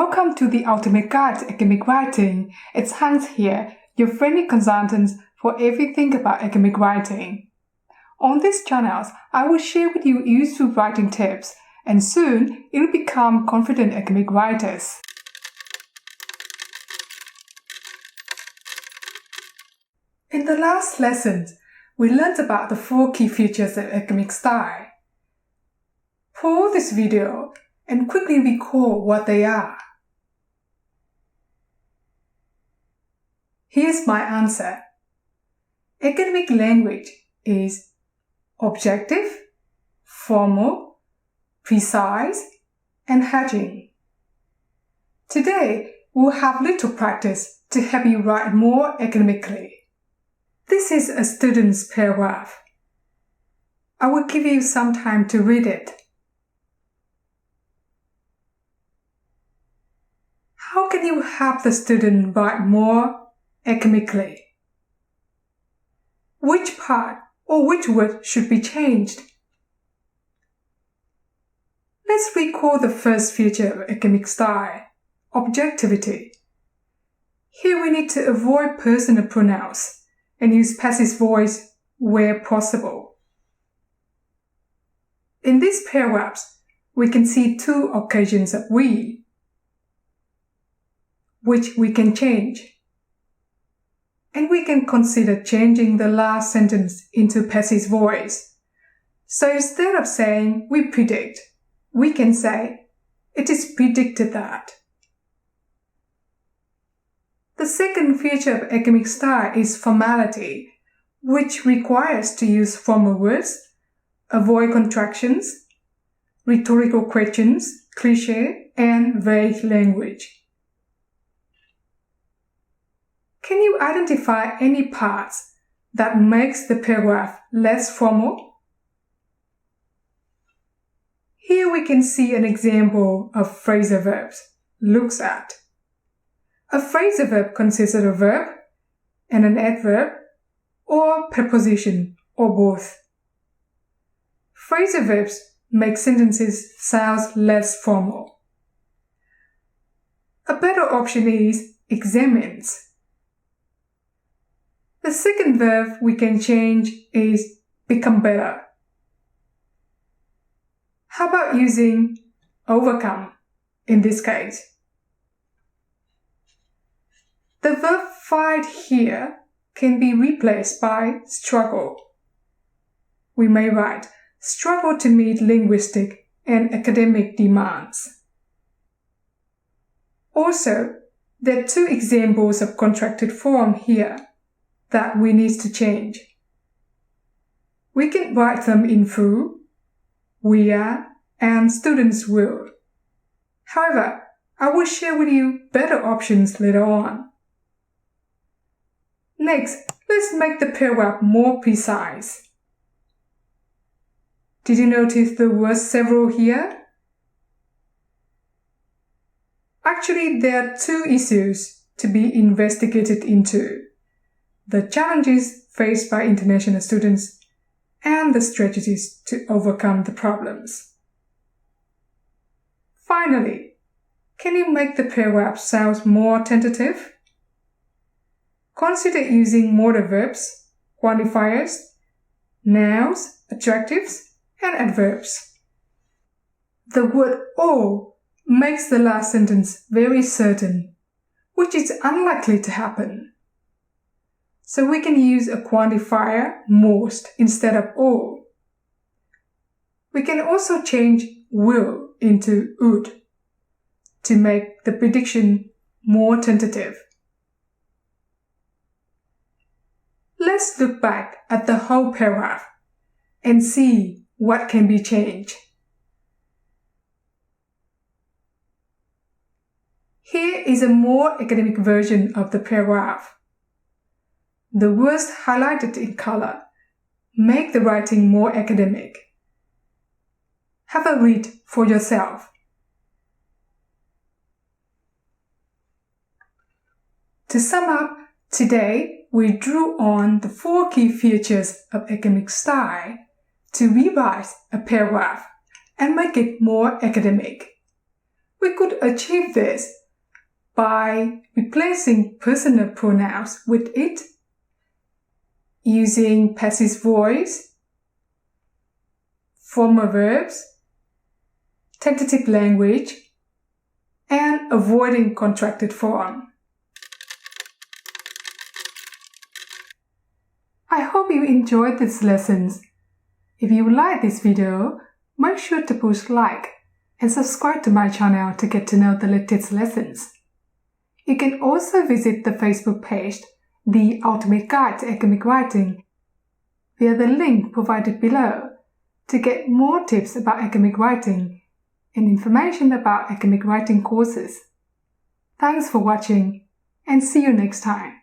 Welcome to the Ultimate Guide to Academic Writing. It's Hans here, your friendly consultant for everything about academic writing. On these channels, I will share with you useful writing tips, and soon you'll become confident academic writers. In the last lesson, we learned about the 4 key features of academic style. Pause this video and quickly recall what they are. Here's my answer. Academic language is objective, formal, precise, and hedging. Today, we'll have little practice to help you write more academically. This is a student's paragraph. I will give you some time to read it. How can you help the student write more academically? Which part or which word should be changed? Let's recall the first feature of academic style, objectivity. Here we need to avoid personal pronouns and use passive voice where possible. In these paragraphs, we can see 2 occasions of we, which we can change. And we can consider changing the last sentence into passive voice. So instead of saying we predict, we can say it is predicted that. The second feature of academic style is formality, which requires to use formal words, avoid contractions, rhetorical questions, cliché, and vague language. Can you identify any parts that makes the paragraph less formal? Here we can see an example of phrasal verbs, looks at. A phrasal verb consists of a verb and an adverb or preposition or both. Phrasal verbs make sentences sound less formal. A better option is examines. The second verb we can change is become better. How about using overcome in this case? The verb fight here can be replaced by struggle. We may write, struggle to meet linguistic and academic demands. Also, there are 2 examples of contracted form here that we need to change. We can write them in full, we are, and students will. However, I will share with you better options later on. Next, let's make the paragraph more precise. Did you notice the word several here? Actually, there are 2 issues to be investigated into: the challenges faced by international students and the strategies to overcome the problems. Finally, can you make the paragraph sound more tentative? Consider using modal verbs, quantifiers, nouns, adjectives, and adverbs. The word all makes the last sentence very certain, which is unlikely to happen. So we can use a quantifier, most, instead of all. We can also change will into would to make the prediction more tentative. Let's look back at the whole paragraph and see what can be changed. Here is a more academic version of the paragraph. The words highlighted in color make the writing more academic. Have a read for yourself. To sum up, today we drew on the 4 key features of academic style to rewrite a paragraph and make it more academic. We could achieve this by replacing personal pronouns with it, using passive voice, formal verbs, tentative language, and avoiding contracted form. I hope you enjoyed these lessons. If you like this video, make sure to push like and subscribe to my channel to get to know the latest lessons. You can also visit the Facebook page, The Ultimate Guide to Academic Writing, via the link provided below to get more tips about academic writing and information about academic writing courses. Thanks for watching and see you next time.